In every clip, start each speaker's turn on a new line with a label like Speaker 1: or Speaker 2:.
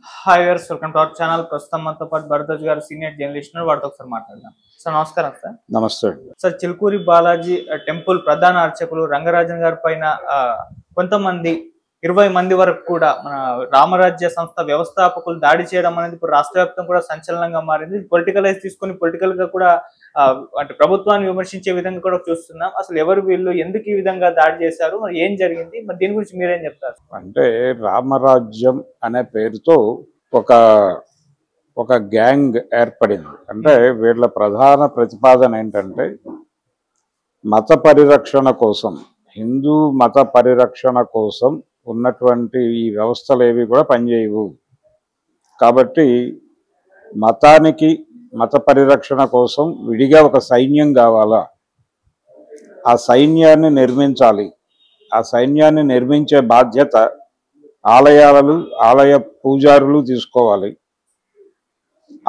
Speaker 1: Hi viewers, welcome to our channel. ప్రస్తుతం మనతో పాటు భరద్వాజ్ గారు సీనియర్ జర్నలిస్ట్ వాడితో ఒకసారి మాట్లాడదాం. సార్ నమస్కారం. సార్
Speaker 2: నమస్తే.
Speaker 1: సార్, చిలుకూరి బాలాజీ టెంపుల్ ప్రధాన అర్చకులు రంగరాజన్ గారి పైన కొంతమంది 20 మంది వరకు కూడా మన రామరాజ్య సంస్థ వ్యవస్థాపకులు దాడి చేయడం అనేది ఇప్పుడు రాష్ట్ర వ్యాప్తం కూడా సంచలనంగా మారింది. పొలిటికలైజ్ తీసుకొని పొలిటికల్ గా కూడా అంటే ప్రభుత్వాన్ని విమర్శించే విధంగా కూడా చూస్తున్నాం. అసలు ఎవరు వీళ్ళు, ఎందుకు ఈ విధంగా దాడి చేశారు, మరి ఏం జరిగింది, మరి దీని గురించి మీరేం చెప్తారు?
Speaker 2: అంటే రామరాజ్యం అనే పేరుతో ఒక ఒక గ్యాంగ్ ఏర్పడింది. అంటే వీళ్ళ ప్రధాన ప్రతిపాదన ఏంటంటే మత పరిరక్షణ కోసం, హిందూ మత పరిరక్షణ కోసం ఉన్నటువంటి ఈ వ్యవస్థలు ఏవి కూడా పనిచేయవు. కాబట్టి మతానికి మత పరిరక్షణ కోసం విడిగా ఒక సైన్యం కావాలా, ఆ సైన్యాన్ని నిర్మించాలి. ఆ సైన్యాన్ని నిర్మించే బాధ్యత ఆలయ పూజారులు తీసుకోవాలి.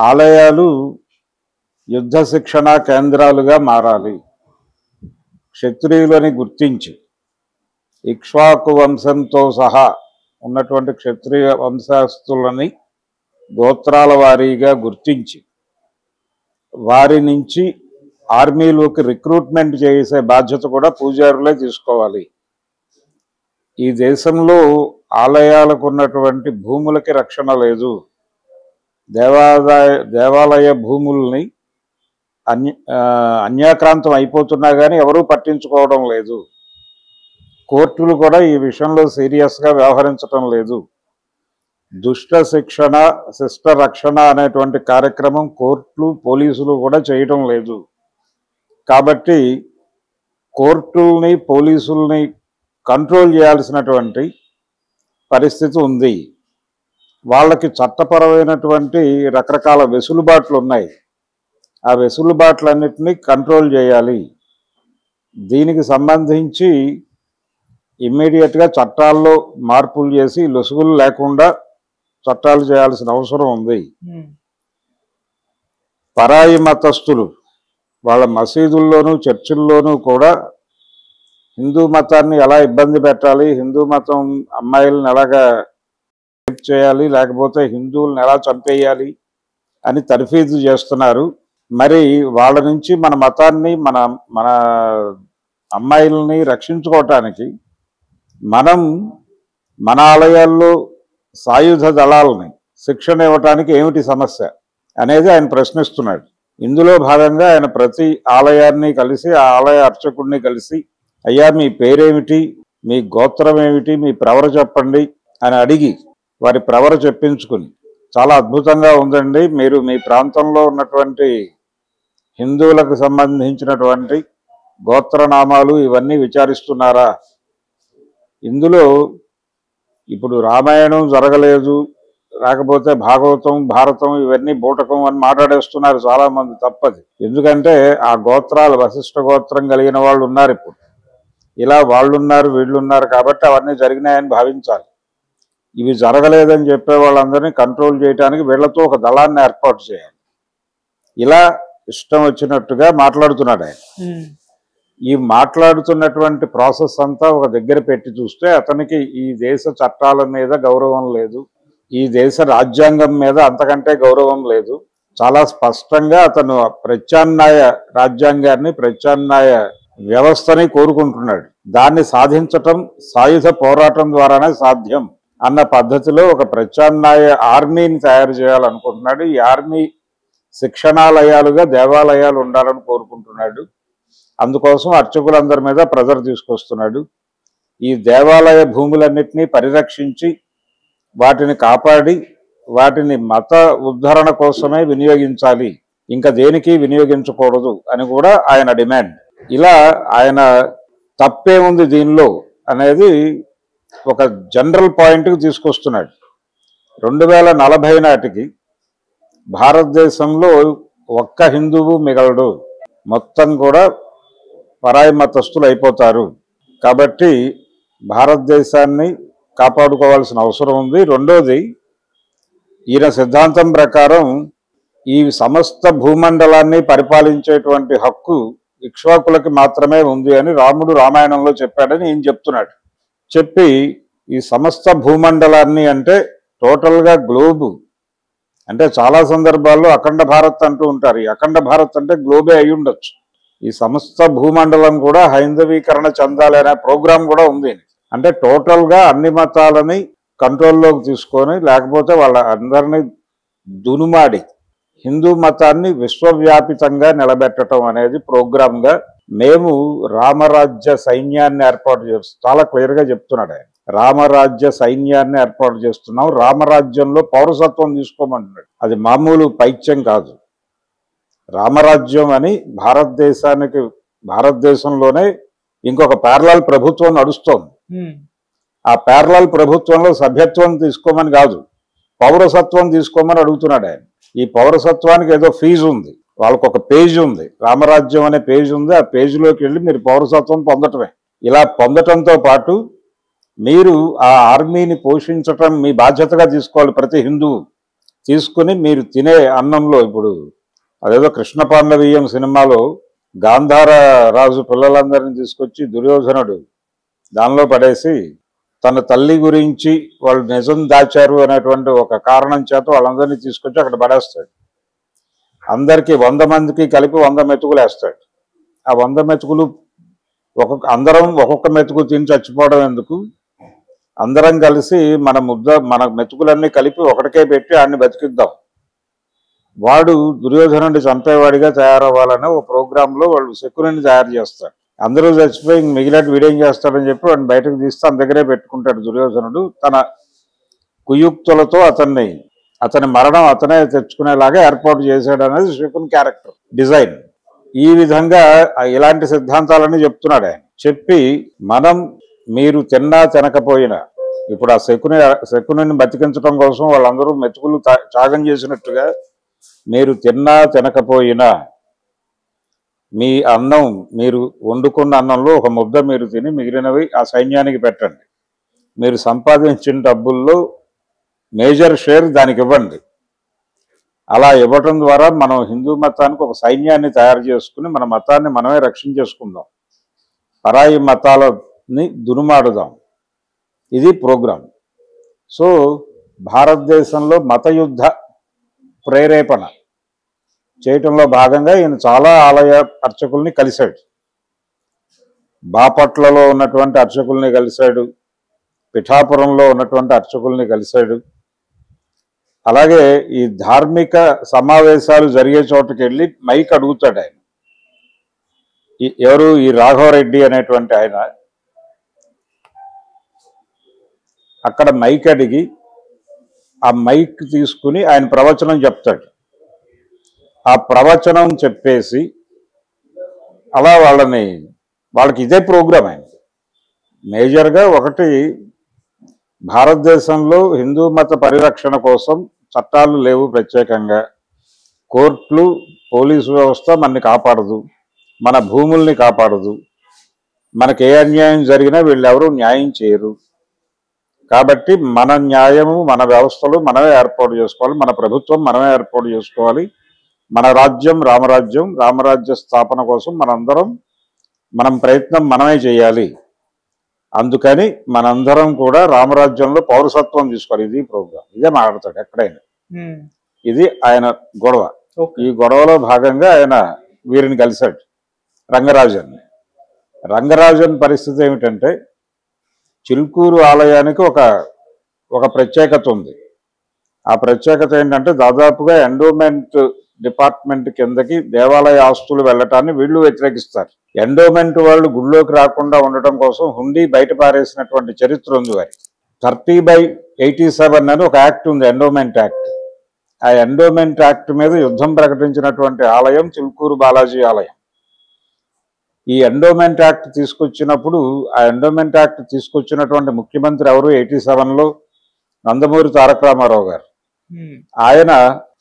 Speaker 2: ఆలయాలు యుద్ధ శిక్షణ కేంద్రాలుగా మారాలి. క్షత్రియులని గుర్తించి ఇక్ష్వాకు వంశంతో సహా ఉన్నటువంటి క్షత్రియ వంశస్థులని గోత్రాల వారీగా గుర్తించి వారి నుంచి ఆర్మీలోకి రిక్రూట్మెంట్ చేసే బాధ్యత కూడా పూజారులే తీసుకోవాలి. ఈ దేశంలో ఆలయాలకు ఉన్నటువంటి భూములకి రక్షణ లేదు. దేవాలయ భూముల్ని అన్యాక్రాంతం అయిపోతున్నా కానీ ఎవరూ పట్టించుకోవడం లేదు. కోర్టులు కూడా ఈ విషయంలో సీరియస్గా వ్యవహరించడం లేదు. దుష్ట శిక్షణ, శిష్ట రక్షణ అనేటువంటి కార్యక్రమం కోర్టులు, పోలీసులు కూడా చేయటం లేదు. కాబట్టి కోర్టుల్ని, పోలీసుల్ని కంట్రోల్ చేయాల్సినటువంటి పరిస్థితి ఉంది. వాళ్ళకి చట్టపరమైనటువంటి రకరకాల వెసులుబాట్లు ఉన్నాయి. ఆ వెసులుబాట్లన్నిటినీ కంట్రోల్ చేయాలి. దీనికి సంబంధించి ఇమ్మీడియట్గా చట్టాల్లో మార్పులు చేసి లొసుగులు లేకుండా చట్టాలు చేయాల్సిన అవసరం ఉంది. పరాయి మతస్థులు వాళ్ళ మసీదుల్లోనూ చర్చిల్లోనూ కూడా హిందూ మతాన్ని ఎలా ఇబ్బంది పెట్టాలి, హిందూ మతం అమ్మాయిలను ఎలాగా చేయాలి, లేకపోతే హిందువులను ఎలా చంపేయాలి అని తర్ఫీదు చేస్తున్నారు. మరి వాళ్ళ నుంచి మన మతాన్ని, మన అమ్మాయిలని రక్షించుకోవటానికి మనం మన ఆలయాల్లో సాయుధ దళాలని శిక్షణ ఇవ్వటానికి ఏమిటి సమస్య అనేది ఆయన ప్రశ్నిస్తున్నాడు. ఇందులో భాగంగా ఆయన ప్రతి ఆలయాన్ని కలిసి, ఆ ఆలయ అర్చకుడిని కలిసి, అయ్యా మీ పేరేమిటి, మీ గోత్రం ఏమిటి, మీ ప్రవర చెప్పండి అని అడిగి వారి ప్రవర చెప్పించుకుని, చాలా అద్భుతంగా ఉందండి, మీరు మీ ప్రాంతంలో ఉన్నటువంటి హిందువులకు సంబంధించినటువంటి గోత్రనామాలు ఇవన్నీ విచారిస్తున్నారా? ఇందులో ఇప్పుడు రామాయణం జరగలేదు, లేకపోతే భాగవతం, భారతం ఇవన్నీ బూటకం అని మాట్లాడేస్తున్నారు చాలామంది. తప్పది. ఎందుకంటే ఆ గోత్రాలు, వశిష్ఠ గోత్రం కలిగిన వాళ్ళు ఉన్నారు. ఇప్పుడు ఇలా వాళ్ళున్నారు, వీళ్ళున్నారు, కాబట్టి అవన్నీ జరిగినాయని భావించాలి. ఇవి జరగలేదని చెప్పే వాళ్ళందరినీ కంట్రోల్ చేయడానికి వీళ్లతో ఒక దళాన్ని ఏర్పాటు చేయాలి. ఇలా ఇష్టం వచ్చినట్టుగా మాట్లాడుతున్నాడు ఆయన. ఈ మాట్లాడుతున్నటువంటి ప్రాసెస్ అంతా ఒక దగ్గర పెట్టి చూస్తే అతనికి ఈ దేశ చట్టాల మీద గౌరవం లేదు, ఈ దేశ రాజ్యాంగం మీద అంతకంటే గౌరవం లేదు. చాలా స్పష్టంగా అతను ప్రత్యామ్నాయ రాజ్యాంగాన్ని, ప్రత్యామ్నాయ వ్యవస్థని కోరుకుంటున్నాడు. దాన్ని సాధించటం సాయుధ పోరాటం ద్వారానే సాధ్యం అన్న పద్ధతిలో ఒక ప్రత్యామ్నాయ ఆర్మీని తయారు చేయాలనుకుంటున్నాడు. ఈ ఆర్మీ శిక్షణాలయాలుగా దేవాలయాలు ఉండాలని కోరుకుంటున్నాడు. అందుకోసం అర్చకులందరి మీద ప్రెజర్ తీసుకొస్తున్నాడు. ఈ దేవాలయ భూములన్నిటినీ పరిరక్షించి వాటిని కాపాడి వాటిని మత ఉద్ధరణ కోసమే వినియోగించాలి, ఇంకా దేనికి వినియోగించకూడదు అని కూడా ఆయన డిమాండ్. ఇలా ఆయన తప్పే ఉంది దీనిలో అనేది ఒక జనరల్ పాయింట్కి తీసుకొస్తున్నాడు. 2040 నాటికి భారతదేశంలో ఒక్క హిందువు మిగలడు, మొత్తం కూడా పరాయి మతస్థులు అయిపోతారు. కాబట్టి భారతదేశాన్ని కాపాడుకోవాల్సిన అవసరం ఉంది. రెండోది, ఈయన సిద్ధాంతం ప్రకారం ఈ సమస్త భూమండలాన్ని పరిపాలించేటువంటి హక్కు ఇక్ష్వాకులకి మాత్రమే ఉంది అని రాముడు రామాయణంలో చెప్పాడని ఈయన చెప్తున్నాడు. చెప్పి ఈ సమస్త భూమండలాన్ని అంటే టోటల్గా గ్లోబు అంటే చాలా సందర్భాల్లో అఖండ భారత్ అంటూ ఉంటారు. ఈ అఖండ భారత్ అంటే గ్లోబే అయి ఉండొచ్చు. ఈ సమస్త భూమండలం కూడా హైందవీకరణ చెందాలి అనే ప్రోగ్రాం కూడా ఉంది. అంటే టోటల్గా అన్ని మతాలని కంట్రోల్లోకి తీసుకొని లేకపోతే వాళ్ళ అందరినీ దునుమాడి హిందూ మతాన్ని విశ్వవ్యాపితంగా నిలబెట్టడం అనేది ప్రోగ్రామ్గా మేము రామరాజ్య సైన్యాన్ని ఏర్పాటు చేస్తున్నాం. చాలా క్లియర్గా చెప్తున్నాడు ఆయన. రామరాజ్య సైన్యాన్ని ఏర్పాటు చేస్తున్నాం, రామరాజ్యంలో పౌరసత్వం తీసుకోమంటున్నాడు. అది మామూలు పైత్యం కాదు. రామరాజ్యం అని భారతదేశంలోనే ఇంకొక ప్యారలల్ ప్రభుత్వం నడుస్తోంది. ఆ ప్యారలల్ ప్రభుత్వంలో సభ్యత్వం తీసుకోమని కాదు, పౌరసత్వం తీసుకోమని అడుగుతున్నాడు ఆయన. ఈ పౌరసత్వానికి ఏదో ఫీజు ఉంది, వాళ్ళకు ఒక పేజ్ ఉంది, రామరాజ్యం అనే పేజ్ ఉంది. ఆ పేజీలోకి వెళ్ళి మీరు పౌరసత్వం పొందటమే. ఇలా పొందటంతో పాటు మీరు ఆ ఆర్మీని పోషించటం మీ బాధ్యతగా తీసుకోవాలి. ప్రతి హిందువు తీసుకుని మీరు తినే అన్నంలో, ఇప్పుడు అదేదో కృష్ణ పాండవీయం సినిమాలో గాంధార రాజు పిల్లలందరినీ తీసుకొచ్చి దుర్యోధనుడు దానిలో పడేసి తన తల్లి గురించి వాళ్ళు నిజం దాచారు అనేటువంటి ఒక కారణం చేత వాళ్ళందరినీ తీసుకొచ్చి అక్కడ పడేస్తాడు. అందరికీ 100 మందికి కలిపి 100 మెతుకులు వేస్తాడు. ఆ 100 మెతుకులు అందరం ఒక్కొక్క మెతుకు తిని చచ్చిపోవడం ఎందుకు, అందరం కలిసి మన మెతుకులన్నీ కలిపి ఒకటికే పెట్టి ఆడిని బతికిద్దాం, వాడు దుర్యోధనుడిని చంపేవాడిగా తయారవ్వాలనే ఒక ప్రోగ్రాంలో వాళ్ళు శకునిని తయారు చేస్తారు. అందరూ చచ్చిపోయి మిగిలినట్టు వీడేం చేస్తాడని చెప్పి వాడిని బయటకు తీస్తే తన దగ్గరే పెట్టుకుంటాడు దుర్యోధనుడు. తన కుయుక్తులతో అతని మరణం అతనే తెచ్చుకునేలాగా ఏర్పాటు చేశాడు అనేది శకుని క్యారెక్టర్ డిజైన్. ఈ విధంగా ఇలాంటి సిద్ధాంతాలన్నీ చెప్తున్నాడు ఆయన. చెప్పి మీరు తిన్నా తినకపోయినా, ఇప్పుడు ఆ శకునిని బతికించడం కోసం వాళ్ళందరూ మెతుకులు త్యాగం చేసినట్టుగా మీరు తిన్నా తినకపోయినా మీ అన్నం, మీరు వండుకున్న అన్నంలో ఒక ముద్ద మీరు తిని మిగిలినవి ఆ సైన్యానికి పెట్టండి. మీరు సంపాదించిన డబ్బుల్లో మేజర్ షేర్ దానికి ఇవ్వండి. అలా ఇవ్వటం ద్వారా మనం హిందూ మతానికి ఒక సైన్యాన్ని తయారు చేసుకుని మన మతాన్ని మనమే రక్షించేసుకుందాం, పరాయి మతాలని దునుమాడుదాం. ఇది ప్రోగ్రాం. సో భారతదేశంలో మత యుద్ధ ప్రేరేపణ చేయటంలో భాగంగా ఈయన చాలా ఆలయ అర్చకుల్ని కలిశాడు. బాపట్లలో ఉన్నటువంటి అర్చకుల్ని కలిశాడు, పిఠాపురంలో ఉన్నటువంటి అర్చకుల్ని కలిశాడు. అలాగే ఈ ధార్మిక సమావేశాలు జరిగే చోటుకి వెళ్ళి మైక్ అడుగుతాడు ఆయన. ఎవరు? ఈ రాఘవరెడ్డి అనేటువంటి ఆయన అక్కడ మైక్ అడిగి ఆ మైక్ తీసుకుని ఆయన ప్రవచనం చెప్తాడు. ఆ ప్రవచనం చెప్పేసి అలా వాళ్ళకి ఇదే ప్రోగ్రాం ఆయన. మేజర్గా ఒకటి, భారతదేశంలో హిందూ మత పరిరక్షణ కోసం చట్టాలు లేవు ప్రత్యేకంగా, కోర్టులు పోలీసు వ్యవస్థ మనని కాపాడదు, మన భూముల్ని కాపాడదు, మనకి ఏ అన్యాయం జరిగినా వీళ్ళెవరూ న్యాయం చేయరు. కాబట్టి మన న్యాయము, మన వ్యవస్థలు మనమే ఏర్పాటు చేసుకోవాలి, మన ప్రభుత్వం మనమే ఏర్పాటు చేసుకోవాలి, మన రాజ్యం రామరాజ్య స్థాపన కోసం మనం ప్రయత్నం మనమే చేయాలి. అందుకని మనందరం కూడా రామరాజ్యంలో పౌరసత్వం తీసుకోవాలి. ఇది ప్రోగ్రాం. ఇదే మాట్లాడతాడు ఎక్కడైనా. ఇది ఆయన గొడవ. ఈ గొడవలో భాగంగా ఆయన వీరిని కలిశాడు, రంగరాజన్ పరిస్థితి ఏమిటంటే, చిలుకూరు ఆలయానికి ఒక ప్రత్యేకత ఉంది. ఆ ప్రత్యేకత ఏంటంటే, దాదాపుగా ఎండోమెంట్ డిపార్ట్మెంట్ కిందకి దేవాలయ ఆస్తులు వెళ్ళటాన్ని వీళ్ళు వ్యతిరేకిస్తారు. ఎండోమెంట్ వాళ్ళు గుళ్ళోకి రాకుండా ఉండటం కోసం హుండీ బయట పారేసినటువంటి చరిత్ర ఉంది వారి. 30/87 అని ఒక యాక్ట్ ఉంది, ఎండోమెంట్ యాక్ట్. ఆ ఎండోమెంట్ యాక్ట్ మీద యుద్ధం ప్రకటించినటువంటి ఆలయం చిలుకూరు బాలాజీ ఆలయం. ఈ ఎండోమెంట్ యాక్ట్ తీసుకొచ్చినప్పుడు, ఆ ఎండోమెంట్ యాక్ట్ తీసుకొచ్చినటువంటి ముఖ్యమంత్రి ఎవరు? 87లో నందమూరి తారక రామారావు గారు. ఆయన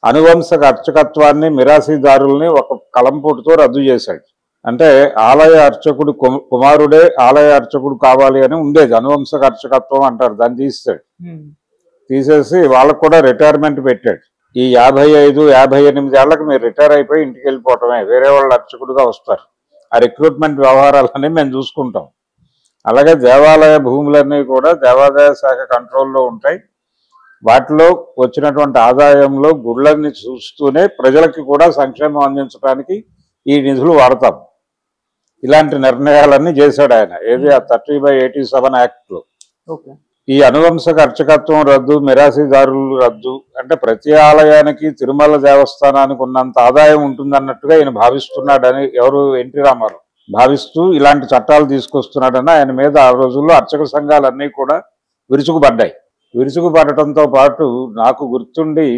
Speaker 2: అనువంశక అర్చకత్వాన్ని, మిరాసీదారుల్ని ఒక కలంపోటుతో రద్దు చేశాడు. అంటే ఆలయ అర్చకుడు కుమారుడే ఆలయ అర్చకుడు కావాలి అని ఉండేది, అనువంశక అర్చకత్వం అంటారు. దాన్ని తీసేసి వాళ్ళకు కూడా రిటైర్మెంట్ పెట్టాడు. ఈ 55-58 ఏళ్లకు మీరు రిటైర్ అయిపోయి ఇంటికి వెళ్ళిపోవటమే, వేరే వాళ్ళు అర్చకుడుగా వస్తారు. ఆ రిక్రూట్మెంట్ వ్యవహారాలన్నీ మేము చూసుకుంటాం. అలాగే దేవాలయ భూములన్నీ కూడా దేవాదాయ శాఖ కంట్రోల్లో ఉంటాయి. వాటిలో వచ్చినటువంటి ఆదాయంలో గుళ్ళని చూస్తూనే ప్రజలకి కూడా సంక్షేమం అందించడానికి ఈ నిధులు వాడతాం. ఇలాంటి నిర్ణయాలన్నీ చేశాడు ఆయన. ఏది ఆ 30/87 యాక్ట్లో.
Speaker 1: ఓకే.
Speaker 2: ఈ అనువంశక అర్చకత్వం రద్దు, మిరాసీదారులు రద్దు అంటే ప్రతి ఆలయానికి తిరుమల దేవస్థానానికి ఉన్నంత ఆదాయం ఉంటుందన్నట్టుగా ఈయన భావిస్తున్నాడని ఎవరు ఎన్టీ రామారావు భావిస్తూ ఇలాంటి చట్టాలు తీసుకొస్తున్నాడని ఆయన మీద ఆ రోజుల్లో అర్చక సంఘాలన్నీ కూడా విరుచుకుపడ్డాయి. విరుచుకుపడటంతో పాటు నాకు గుర్తుండి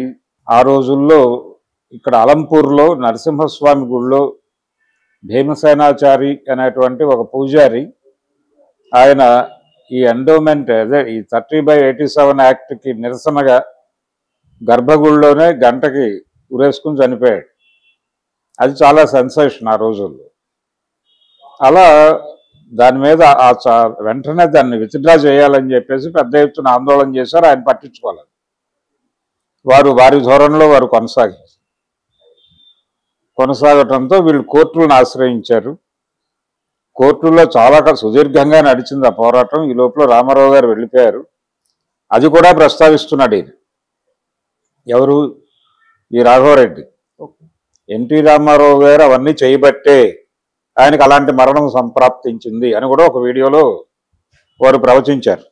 Speaker 2: ఆ రోజుల్లో ఇక్కడ అలంపూర్లో నరసింహస్వామి గుళ్ళో భీమసేనాచారి అనేటువంటి ఒక పూజారి ఆయన ఈ ఎండోమెంట్ అదే ఈ 30/87 యాక్ట్కి నిరసనగా గర్భగుడిలోనే గంటకి ఉరేసుకుని చనిపోయాడు. అది చాలా సెన్సేషన్ ఆ రోజుల్లో. అలా దాని మీద వెంటనే దాన్ని విత్డ్రా చేయాలని చెప్పేసి పెద్ద ఎత్తున ఆందోళన చేశారు. ఆయన పట్టించుకోలేదు. వారి ధోరణిలో వారు కొనసాగటంతో వీళ్ళు కోర్టులను ఆశ్రయించారు. కోర్టుల్లో చాలా సుదీర్ఘంగా నడిచింది ఆ పోరాటం. ఈ లోపల రామారావు గారు వెళ్ళిపోయారు. అది కూడా ప్రస్తావిస్తున్నాడు ఈయన. ఎవరు? ఈ రాఘవరెడ్డి. ఎన్టీ రామారావు గారు అవన్నీ చేయబట్టే ఆయనకు అలాంటి మరణం సంప్రాప్తించింది అని కూడా ఒక వీడియోలో వారు ప్రవచించారు.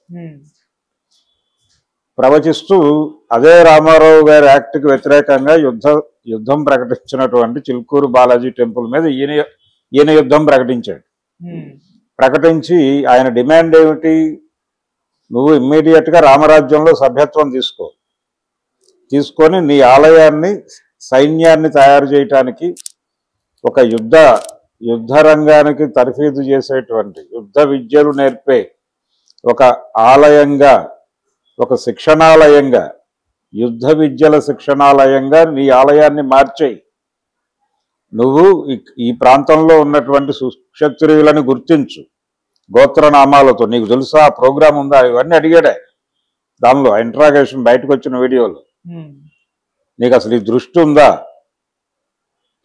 Speaker 2: ప్రవచిస్తూ అదే రామారావు గారి యాక్ట్కి వ్యతిరేకంగా యుద్ధం ప్రకటించినటువంటి చిలుకూరు బాలాజీ టెంపుల్ మీద ఈయన యుద్ధం ప్రకటించాడు. ప్రకటించి ఆయన డిమాండ్ ఏమిటి? నువ్వు ఇమ్మీడియట్గా రామరాజ్యంలో సభ్యత్వం తీసుకొని నీ ఆలయాన్ని సైన్యాన్ని తయారు చేయటానికి ఒక యుద్ధ రంగానికి తర్ఫీదు చేసేటువంటి యుద్ధ విద్యలు నేర్పే ఒక ఆలయంగా, ఒక శిక్షణాలయంగా, యుద్ధ విద్యల శిక్షణాలయంగా నీ ఆలయాన్ని మార్చేయి. నువ్వు ఈ ప్రాంతంలో ఉన్నటువంటి సుక్షత్రియులను గుర్తించు గోత్రనామాలతో. నీకు తెలుసా ఆ ప్రోగ్రాం ఉందా? ఇవన్నీ అడిగాడే దానిలో ఇంట్రాగేషన్ బయటకు వచ్చిన వీడియోలో. నీకు అసలు ఈ దృష్టి ఉందా?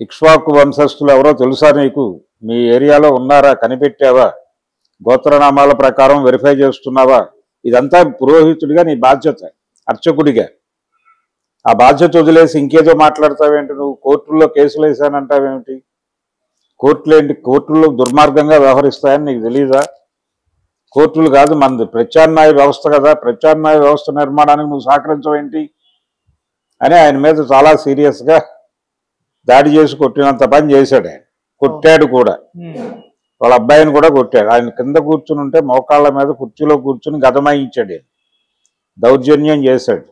Speaker 2: ఇక్ష్వాకు వంశస్థులు ఎవరో తెలుసా నీకు? మీ ఏరియాలో ఉన్నారా? కనిపెట్టావా? గోత్రనామాల ప్రకారం వెరిఫై చేస్తున్నావా? ఇదంతా పురోహితుడిగా నీ బాధ్యత, అర్చకుడిగా. ఆ బాధ్యత వదిలేసి ఇంకేదో మాట్లాడతావేంటి? నువ్వు కోర్టుల్లో కేసులు వేసానంటావేమిటి? కోర్టుల్లో దుర్మార్గంగా వ్యవహరిస్తాయని నీకు తెలీదా? కోర్టులు కాదు మనది ప్రత్యామ్నాయ వ్యవస్థ కదా. ప్రత్యామ్నాయ వ్యవస్థ నిర్మాణానికి నువ్వు సహకరించవేంటి అని ఆయన మీద చాలా సీరియస్గా దాడి చేసి కొట్టినంత పని చేశాడు. ఆయన కొట్టాడు కూడా. వాళ్ళ అబ్బాయిని కూడా కొట్టాడు. ఆయన కింద కూర్చుని ఉంటే మోకాళ్ళ మీద కుర్చీలో కూర్చుని గదమాయించాడు. దౌర్జన్యం చేశాడు.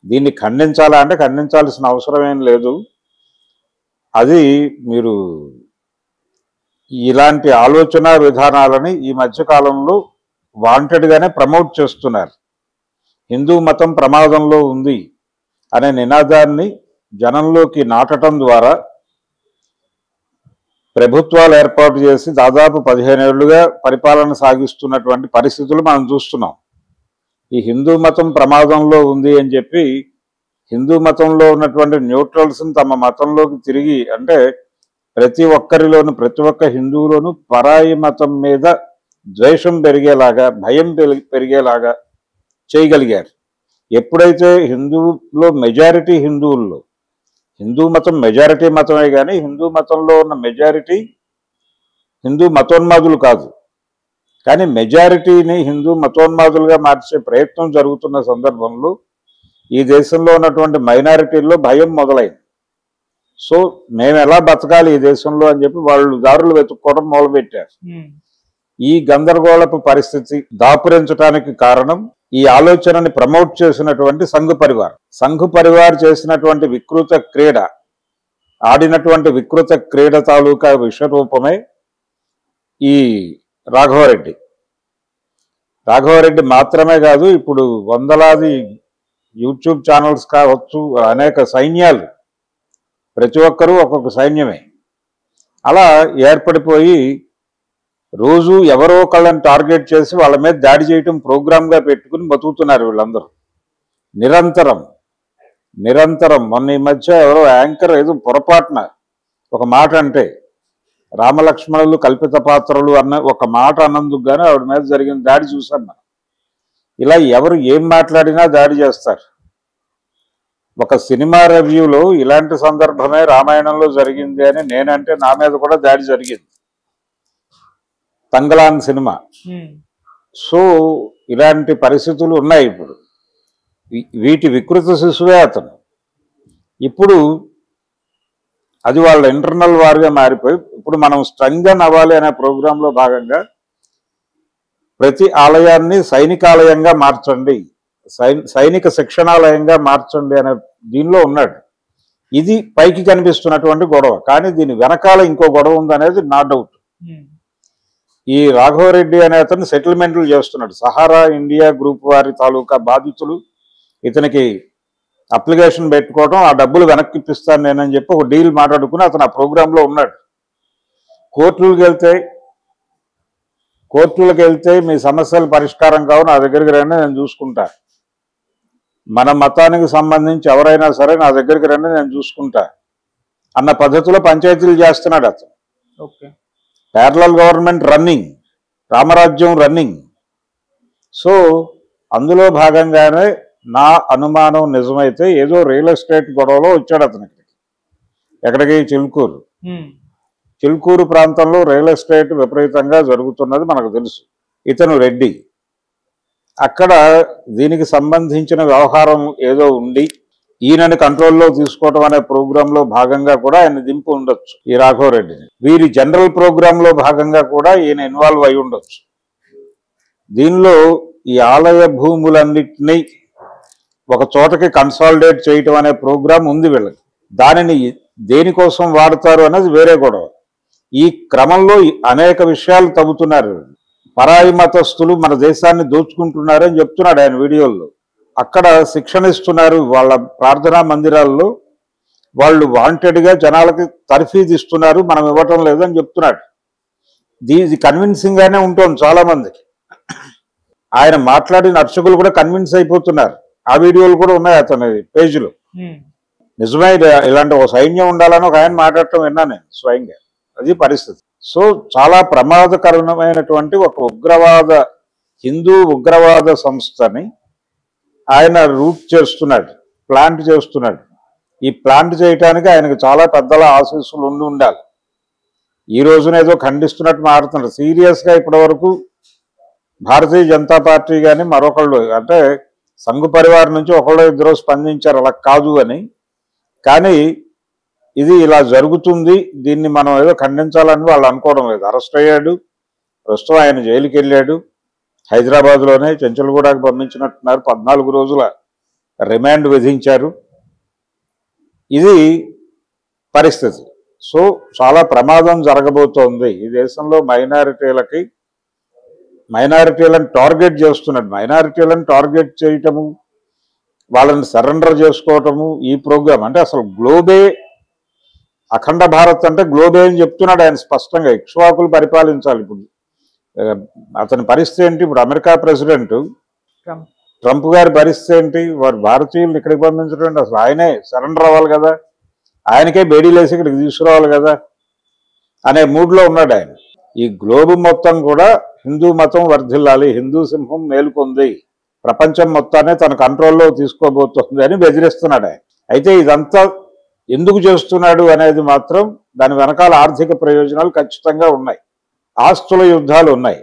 Speaker 2: దీన్ని ఖండించాలా అంటే ఖండించాల్సిన అవసరం ఏం లేదు. అది మీరు ఇలాంటి ఆలోచన విధానాలని ఈ మధ్యకాలంలో వాంటెడ్గానే ప్రమోట్ చేస్తున్నారు. హిందూ మతం ప్రమాదంలో ఉంది అనే నినాదాన్ని జనంలోకి నాటడం ద్వారా ప్రభుత్వాలు ఏర్పాటు చేసి దాదాపు 15 ఏళ్లుగా పరిపాలన సాగిస్తున్నటువంటి పరిస్థితులు మనం చూస్తున్నాం. ఈ హిందూ మతం ప్రమాదంలో ఉంది అని చెప్పి హిందూ మతంలో ఉన్నటువంటి న్యూట్రల్స్ని తమ మతంలోకి తిరిగి, అంటే ప్రతి ఒక్క హిందువులోనూ పరాయి మతం మీద ద్వేషం పెరిగేలాగా, భయం పెరిగేలాగా చేయగలిగారు. ఎప్పుడైతే మెజారిటీ హిందువుల్లో, హిందూ మతం మెజారిటీ మతమే కానీ హిందూ మతంలో ఉన్న మెజారిటీ హిందూ మతోన్మాదులు కాదు, కానీ మెజారిటీని హిందూ మతోన్మాదులుగా మార్చే ప్రయత్నం జరుగుతున్న సందర్భంలో ఈ దేశంలో ఉన్నటువంటి మైనారిటీల్లో భయం మొదలైంది. సో మేము ఎలా బతకాలి ఈ దేశంలో అని చెప్పి వాళ్ళు దారులు వెతుక్కోవడం మొదలుపెట్టారు. ఈ గందరగోళపు పరిస్థితి దాపురించడానికి కారణం ఈ ఆలోచనని ప్రమోట్ చేసినటువంటి సంఘ్ పరివార్ చేసినటువంటి ఆడినటువంటి వికృత క్రీడ తాలూకా విశ్వరూపమే ఈ రాఘవరెడ్డి మాత్రమే కాదు, ఇప్పుడు వందలాది యూట్యూబ్ ఛానల్స్ కావచ్చు, అనేక సైన్యాలు, ప్రతి ఒక్కరూ ఒక్కొక్క సైన్యమే అలా ఏర్పడిపోయి రోజు ఎవరో ఒకళ్ళని టార్గెట్ చేసి వాళ్ళ మీద దాడి చేయటం ప్రోగ్రామ్గా పెట్టుకుని బతుకుతున్నారు వీళ్ళందరూ నిరంతరం. మొన్న ఈ మధ్య ఎవరో యాంకర్ ఏదో పొరపాటున ఒక మాట అంటే రామలక్ష్మణులు కల్పిత పాత్రలు అన్న ఒక మాట అన్నందుకు గానీ ఆవిడ మీద జరిగిన దాడి చూసాం మనం. ఇలా ఎవరు ఏం మాట్లాడినా దాడి చేస్తారు. ఒక సినిమా రివ్యూలో ఇలాంటి సందర్భమే రామాయణంలో జరిగింది అని నేనంటే నా మీద కూడా దాడి జరిగింది. తంగలాన్ సినిమా. సో ఇలాంటి పరిస్థితులు ఉన్నాయి. ఇప్పుడు వీటి వికృత శిశువే అతను. ఇప్పుడు అది వాళ్ళ ఇంటర్నల్ వార్గా మారిపోయి ఇప్పుడు మనం స్ట్రెంగ్థెన్ అవ్వాలి అనే ప్రోగ్రాంలో భాగంగా ప్రతి ఆలయాన్ని సైనికాలయంగా మార్చండి, సైనిక శిక్షణాలయంగా మార్చండి అనే దీనిలో ఉన్నాడు. ఇది పైకి కనిపిస్తున్నటువంటి గొడవ, కానీ దీని వెనకాల ఇంకో గొడవ ఉందనేది నా డౌట్. ఈ రాఘవరెడ్డి అనే అతను సెటిల్మెంట్లు చేస్తున్నాడు. సహారా ఇండియా గ్రూప్ వారి తాలూకా బాధితులు ఇతనికి అప్లికేషన్ పెట్టుకోవడం, ఆ డబ్బులు వెనక్కి ఇప్పిస్తాను నేనని చెప్పి ఒక డీల్ మాట్లాడుకుని అతను ఆ ప్రోగ్రాంలో ఉన్నాడు. కోర్టులకు వెళ్తే మీ సమస్యలు పరిష్కారం కావు, నా దగ్గరికి రండి నేను చూసుకుంటా, మన మతానికి సంబంధించి ఎవరైనా సరే నా దగ్గరికి రండి నేను చూసుకుంటా అన్న పద్ధతిలో పంచాయతీలు చేస్తున్నాడు అతను. ప్యారలల్ గవర్నమెంట్ రన్నింగ్, రామరాజ్యం రన్నింగ్. సో అందులో భాగంగానే నా అనుమానం నిజమైతే ఏదో రియల్ ఎస్టేట్ గొడవలో వచ్చాడు అతను ఎక్కడికి చిలుకూరు ప్రాంతంలో రియల్ ఎస్టేట్ విపరీతంగా జరుగుతున్నది మనకు తెలుసు. ఇతను రెడ్డి అక్కడ దీనికి సంబంధించిన వ్యవహారం ఏదో ఉండి ఈయనని కంట్రోల్లో తీసుకోవటం అనే ప్రోగ్రాంలో భాగంగా కూడా ఆయన దింపు ఉండొచ్చు ఈ రాఘవరెడ్డిని. వీరి జనరల్ ప్రోగ్రాంలో భాగంగా కూడా ఈయన ఇన్వాల్వ్ అయి ఉండొచ్చు. దీనిలో ఈ ఆలయ భూములన్నిటినీ ఒక చోటకి కన్సాలిడేట్ చేయటం అనే ప్రోగ్రాం ఉంది వీళ్ళకి. దానిని దేనికోసం వాడతారు అనేది వేరే గొడవ. ఈ క్రమంలో అనేక విషయాలు తవ్వుతున్నారు. పరాయి మతస్థులు మన దేశాన్ని దోచుకుంటున్నారు అని చెప్తున్నాడు ఆయన వీడియోల్లో. అక్కడ శిక్షణ ఇస్తున్నారు వాళ్ళ ప్రార్థనా మందిరాల్లో, వాళ్ళు వాంటెడ్గా జనాలకి తర్ఫీదు ఇస్తున్నారు, మనం ఇవ్వటం లేదని చెప్తున్నాడు. ఇది కన్విన్సింగ్ గానే ఉంటుంది చాలా మందికి. ఆయన మాట్లాడిన అర్చకులు కూడా కన్విన్స్ అయిపోతున్నారు. ఆ వీడియోలు కూడా ఉన్నాయి అతని పేజీలో. నిజమే, ఇలాంటి ఒక సైన్యం ఉండాలని ఒక ఆయన మాట్లాడటం విన్నా నేను స్వయంగా. అది పరిస్థితి. సో చాలా ప్రమాదకరమైనటువంటి ఒక హిందూ ఉగ్రవాద సంస్థని ఆయన రూట్ చేస్తున్నాడు, ప్లాంట్ చేస్తున్నాడు. ఈ ప్లాంట్ చేయటానికి ఆయనకు చాలా పెద్దల ఆశీస్సులు ఉండాలి. ఈ రోజున ఏదో ఖండిస్తున్నట్టు మారుతున్నాడు. సీరియస్గా ఇప్పటి వరకు భారతీయ జనతా పార్టీ కానీ మరొకళ్ళు అంటే సంఘ పరివార్ నుంచి ఒకళ్ళు ఇద్దరు స్పందించారు అలా కాదు అని. కానీ ఇది ఇలా జరుగుతుంది, దీన్ని మనం ఏదో ఖండించాలని వాళ్ళు అనుకోవడం లేదు. అరెస్ట్ అయ్యాడు, ప్రస్తుతం ఆయన జైలుకి వెళ్ళాడు. హైదరాబాద్లోనే చెంచల్గూడకు పంపించినట్టున్నారు. 14 రోజుల రిమాండ్ విధించారు. ఇది పరిస్థితి. సో చాలా ప్రమాదం జరగబోతోంది. ఈ దేశంలో మైనారిటీలను టార్గెట్ చేస్తున్నాడు. మైనారిటీలను టార్గెట్ చేయటము, వాళ్ళని సరెండర్ చేసుకోవటము ఈ ప్రోగ్రాం అంటే అసలు గ్లోబే, అఖండ భారత్ అంటే గ్లోబే అని చెప్తున్నాడు ఆయన స్పష్టంగా. ఇక్ష్వాకులు పరిపాలించాలి. ఇప్పుడు అతని పరిస్థితి ఏంటి? ఇప్పుడు అమెరికా ప్రెసిడెంట్ ట్రంప్ గారి పరిస్థితి ఏంటి? వారు భారతీయులను ఇక్కడికి పంపించడం అసలు ఆయనే సరెండర్ అవ్వాలి కదా, ఆయనకే బేడీలేసి ఇక్కడికి తీసుకురావాలి కదా అనే మూడ్లో ఉన్నాడు ఆయన. ఈ గ్లోబ్ మొత్తం కూడా హిందూ మతం వర్ధిల్లాలి, హిందూ సింహం మేలుకొంది, ప్రపంచం మొత్తాన్ని తన కంట్రోల్లో తీసుకోబోతోంది అని బెదిరిస్తున్నాడు ఆయన. అయితే ఇదంతా ఎందుకు చేస్తున్నాడు అనేది మాత్రం దాని వెనకాల ఆర్థిక ప్రయోజనాలు ఖచ్చితంగా ఉన్నాయి. ఆస్తుల యుద్ధాలు ఉన్నాయి.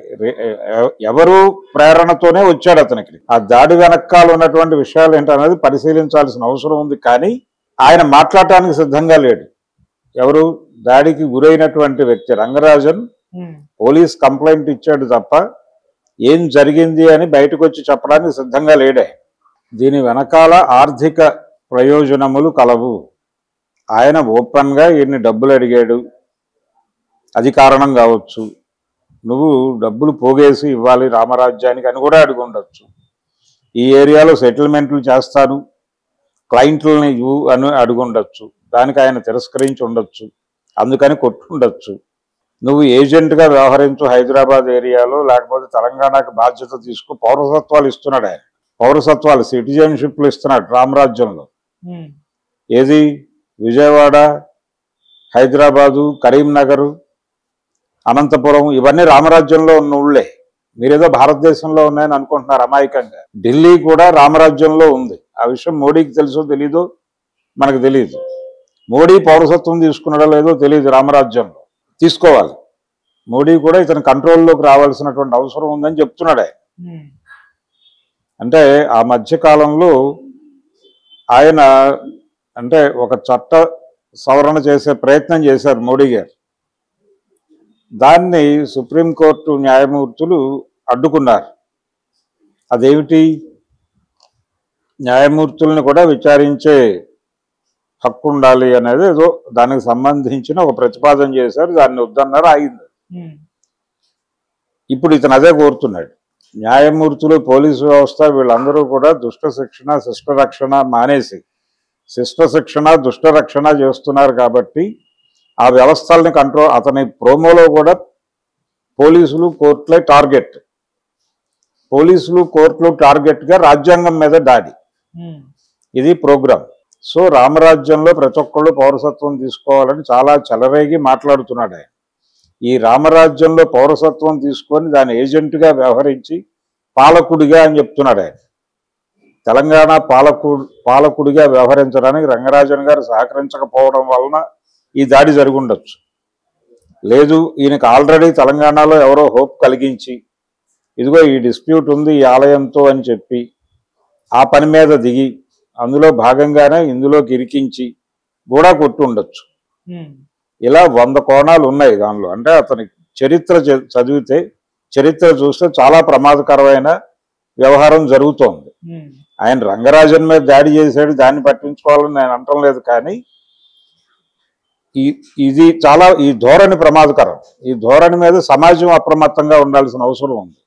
Speaker 2: ఎవరు ప్రేరణతోనే వచ్చాడు అతనికి. ఆ దాడి వెనకాల ఉన్నటువంటి విషయాలు ఏంటనేది పరిశీలించాల్సిన అవసరం ఉంది. కానీ ఆయన మాట్లాడటానికి సిద్ధంగా లేడు. ఎవరు? దాడికి గురైనటువంటి వ్యక్తి రంగరాజన్ పోలీస్ కంప్లైంట్ ఇచ్చాడు తప్ప ఏం జరిగింది అని బయటకు వచ్చి చెప్పడానికి సిద్ధంగా లేడే. దీని వెనకాల ఆర్థిక ప్రయోజనములు కలవు. ఆయన ఓపెన్గా ఎన్ని డబ్బులు అడిగాడు, అది కారణం కావచ్చు. నువ్వు డబ్బులు పోగేసి ఇవ్వాలి రామరాజ్యానికి అని కూడా అడిగి ఉండొచ్చు. ఈ ఏరియాలో సెటిల్మెంట్లు చేస్తాను, క్లయింట్లని ఇవ్వు అని అడిగి ఉండొచ్చు. దానికి ఆయన తిరస్కరించి ఉండొచ్చు, అందుకని కొట్టుండొచ్చు. నువ్వు ఏజెంట్గా వ్యవహరించు హైదరాబాద్ ఏరియాలో, లేకపోతే తెలంగాణకు బాధ్యత తీసుకు. పౌరసత్వాలు ఇస్తున్నాడు ఆయన, పౌరసత్వాలు సిటిజన్షిప్లు ఇస్తున్నాడు రామరాజ్యంలో. ఏది? విజయవాడ, హైదరాబాదు, కరీంనగర్, అనంతపురం ఇవన్నీ రామరాజ్యంలో ఉన్న ఊళ్ళే. మీరేదో భారతదేశంలో ఉన్నాయని అనుకుంటున్నారు అమాయకంగా. ఢిల్లీ కూడా రామరాజ్యంలో ఉంది. ఆ విషయం మోడీకి తెలుసో తెలీదో మనకు తెలియదు. మోడీ పౌరసత్వం తీసుకున్నాడో లేదో తెలియదు. రామరాజ్యంలో తీసుకోవాలి. మోడీ కూడా ఇతని కంట్రోల్లోకి రావాల్సినటువంటి అవసరం ఉందని చెప్తున్నాడే. అంటే ఆ మధ్య కాలంలో ఆయన అంటే ఒక చట్ట సవరణ చేసే ప్రయత్నం చేశారు మోడీ గారు. దాన్ని సుప్రీంకోర్టు న్యాయమూర్తులు అడ్డుకున్నారు. అదేమిటి? న్యాయమూర్తుల్ని కూడా విచారించే హక్కు ఉండాలి అనేది ఏదో దానికి సంబంధించిన ఒక ప్రతిపాదన చేశారు. దాన్ని వద్దన్నారు, ఆగింది. ఇప్పుడు ఇతను అదే కోరుతున్నాడు. న్యాయమూర్తులు, పోలీసు వ్యవస్థ వీళ్ళందరూ కూడా దుష్ట శిక్షణ శిష్ట రక్షణ మానేసి శిష్ట శిక్షణ దుష్ట రక్షణ చేస్తున్నారు. కాబట్టి ఆ వ్యవస్థల్ని కంట్రోల్, అతని ప్రోమోలో కూడా పోలీసులు కోర్టులే టార్గెట్, పోలీసులు కోర్టులు టార్గెట్గా రాజ్యాంగం మీద దాడి, ఇది ప్రోగ్రామ్. సో రామరాజ్యంలో ప్రతి ఒక్కళ్ళు పౌరసత్వం తీసుకోవాలని చాలా చెలరేగి మాట్లాడుతున్నాడు ఆయన. ఈ రామరాజ్యంలో పౌరసత్వం తీసుకొని దాని ఏజెంట్గా వ్యవహరించి పాలకుడిగా అని చెప్తున్నాడు ఆయన. తెలంగాణ పాలకుడిగా వ్యవహరించడానికి రంగరాజన్ గారు సహకరించకపోవడం వలన ఈ దాడి జరిగి ఉండొచ్చు. లేదు, ఈయనకు ఆల్రెడీ తెలంగాణలో ఎవరో హోప్ కలిగించి ఇదిగో ఈ డిస్ప్యూట్ ఉంది ఈ ఆలయంతో అని చెప్పి ఆ పని మీద దిగి అందులో భాగంగానే ఇందులోకి ఇరికించి కూడా కొట్టి ఉండొచ్చు. ఇలా 100 కోణాలు ఉన్నాయి దానిలో. అంటే అతని చరిత్ర చదివితే, చరిత్ర చూస్తే చాలా ప్రమాదకరమైన వ్యవహారం జరుగుతోంది. ఆయన రంగరాజన్ మీద దాడి చేశాడు, దాన్ని పట్టించుకోవాలని నేను అంటం లేదు. కానీ ఇది చాలా, ఈ ధోరణి ప్రమాదకరం. ఈ ధోరణి మీద సమాజం అప్రమత్తంగా ఉండాల్సిన అవసరం ఉంది.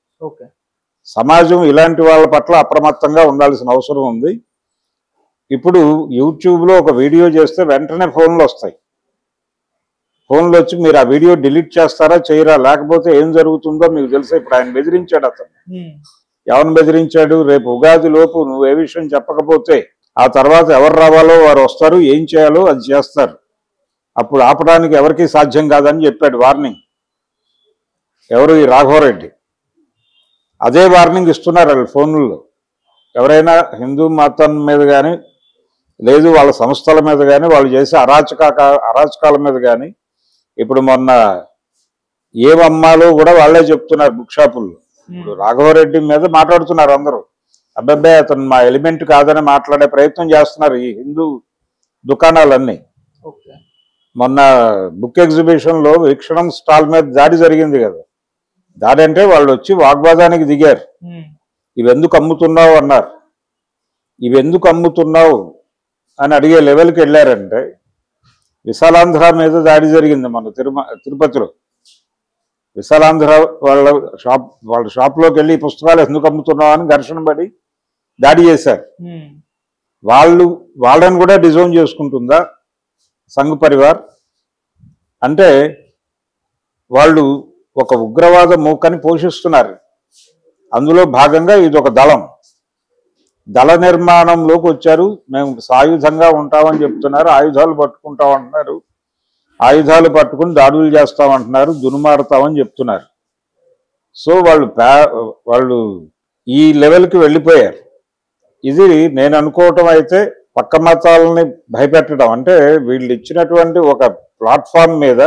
Speaker 2: సమాజం ఇలాంటి వాళ్ళ పట్ల అప్రమత్తంగా ఉండాల్సిన అవసరం ఉంది. ఇప్పుడు యూట్యూబ్లో ఒక వీడియో చేస్తే వెంటనే ఫోన్లు వస్తాయి. ఫోన్లు వచ్చి మీరు ఆ వీడియో డిలీట్ చేస్తారా చేయరా, లేకపోతే ఏం జరుగుతుందో మీకు తెలుసా. ఇప్పుడు ఆయన బెదిరించాడు. అతను ఎవరిని బెదిరించాడు? రేపు ఉగాది లోపు నువ్వు ఏ విషయం చెప్పకపోతే ఆ తర్వాత ఎవరు రావాలో వారు వస్తారు, ఏం చేయాలో అది చేస్తారు, అప్పుడు ఆపడానికి ఎవరికీ సాధ్యం కాదని చెప్పాడు. వార్నింగ్. ఎవరు? ఈ రాఘవరెడ్డి. అదే వార్నింగ్ ఇస్తున్నారు వాళ్ళు ఫోన్లలో. ఎవరైనా హిందూ మతం మీద కానీ లేదు వాళ్ళ సంస్థల మీద కానీ వాళ్ళు చేసే అరాచకాల మీద కానీ, ఇప్పుడు మొన్న ఏమమ్మాలో కూడా వాళ్ళే చెప్తున్నారు బుక్ షాపుల్లో. ఇప్పుడు రాఘవరెడ్డి మీద మాట్లాడుతున్నారు అందరూ. అబ్బాయి అతను మా ఎలిమెంట్ కాదని మాట్లాడే ప్రయత్నం చేస్తున్నారు ఈ హిందూ దుకాణాలన్నీ. మొన్న బుక్ ఎగ్జిబిషన్లో వీక్షణం స్టాల్ మీద దాడి జరిగింది కదా. దాడి అంటే వాళ్ళు వచ్చి వాగ్వాదానికి దిగారు. ఇవెందుకు అమ్ముతున్నావు అన్నారు. ఇవెందుకు అమ్ముతున్నావు అని అడిగే లెవెల్కి వెళ్ళారంటే, విశాలాంధ్ర మీద దాడి జరిగింది మన తిరుపతిలో. విశాలాంధ్ర వాళ్ళ షాప్లోకి వెళ్ళి పుస్తకాలు ఎందుకు అమ్ముతున్నావు అని ఘర్షణ పడి దాడి చేశారు. వాళ్ళని కూడా డిజోన్ చేసుకుంటుందా సంఘ్ పరివార్? అంటే వాళ్ళు ఒక ఉగ్రవాద మూకని పోషిస్తున్నారు. అందులో భాగంగా ఇది ఒక దళ నిర్మాణంలోకి వచ్చారు. మేము సాయుధంగా ఉంటామని చెప్తున్నారు. ఆయుధాలు పట్టుకుంటామంటున్నారు. ఆయుధాలు పట్టుకుని దాడులు చేస్తామంటున్నారు, దునుమారుతామని చెప్తున్నారు. సో వాళ్ళు ఈ లెవెల్కి వెళ్ళిపోయారు. ఇది నేను అనుకోవటం అయితే పక్క మతాలని భయపెట్టడం. అంటే వీళ్ళు ఇచ్చినటువంటి ఒక ప్లాట్ఫామ్ మీద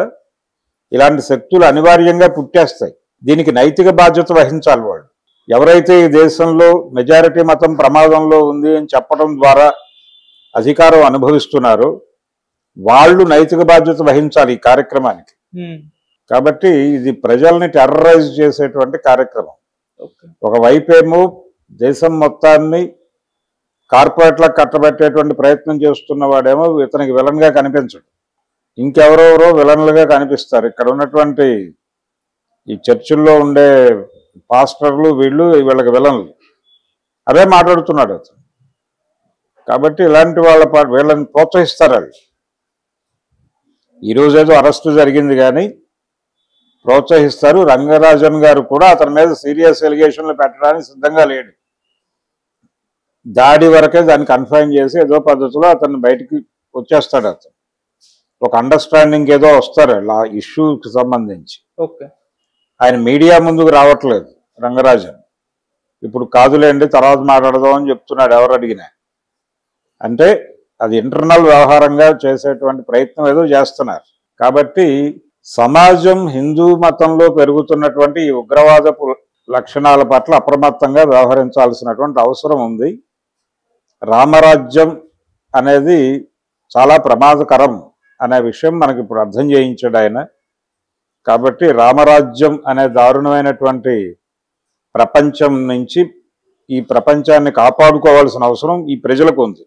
Speaker 2: ఇలాంటి శక్తులు అనివార్యంగా పుట్టేస్తాయి. దీనికి నైతిక బాధ్యత వహించాలి వాళ్ళు. ఎవరైతే ఈ దేశంలో మెజారిటీ మతం ప్రమాదంలో ఉంది అని చెప్పడం ద్వారా అధికారం అనుభవిస్తున్నారో వాళ్ళు నైతిక బాధ్యత వహించాలి ఈ కార్యక్రమానికి. కాబట్టి ఇది ప్రజల్ని టెర్రరైజ్ చేసేటువంటి కార్యక్రమం. ఒకవైపేమో దేశం మొత్తాన్ని కార్పొరేట్లకు కట్టబెట్టేటువంటి ప్రయత్నం చేస్తున్న వాడేమో ఇతనికి విలన్గా కనిపించడు, ఇంకెవరెవరో విలన్లుగా కనిపిస్తారు. ఇక్కడ ఉన్నటువంటి ఈ చర్చిల్లో ఉండే పాస్టర్లు వీళ్ళకి విలన్లు. అదే మాట్లాడుతున్నాడు అతను. కాబట్టి ఇలాంటి వీళ్ళని ప్రోత్సహిస్తారు. వాళ్ళు ఈరోజేదో అరెస్టు జరిగింది కానీ ప్రోత్సహిస్తారు. రంగరాజన్ గారు కూడా అతని మీద సీరియస్ ఎలిగేషన్లు పెట్టడానికి సిద్ధంగా లేడు. దాడి వరకే దాన్ని కన్ఫైన్ చేసి ఏదో పద్ధతిలో అతన్ని బయటికి వచ్చేస్తాడు. అతను ఒక అండర్స్టాండింగ్ ఏదో వస్తారు ఆ ఇష్యూకి సంబంధించి. ఆయన మీడియా ముందుకు రావట్లేదు రంగరాజన్. ఇప్పుడు కాదులేండి తర్వాత మాట్లాడదాం అని చెప్తున్నాడు ఎవరు అడిగినా. అంటే అది ఇంటర్నల్ వ్యవహారంగా చేసేటువంటి ప్రయత్నం ఏదో చేస్తున్నారు. కాబట్టి సమాజం హిందూ మతంలో పెరుగుతున్నటువంటి ఈ ఉగ్రవాదపు లక్షణాల పట్ల అప్రమత్తంగా వ్యవహరించాల్సినటువంటి అవసరం ఉంది. రామరాజ్యం అనేది చాలా ప్రమాదకరం అనే విషయం మనకి ఇప్పుడు అర్థం చేయించాడు ఆయన. కాబట్టి రామరాజ్యం అనే దారుణమైనటువంటి ప్రపంచం నుంచి ఈ ప్రపంచాన్ని కాపాడుకోవాల్సిన అవసరం ఈ ప్రజలకు ఉంది.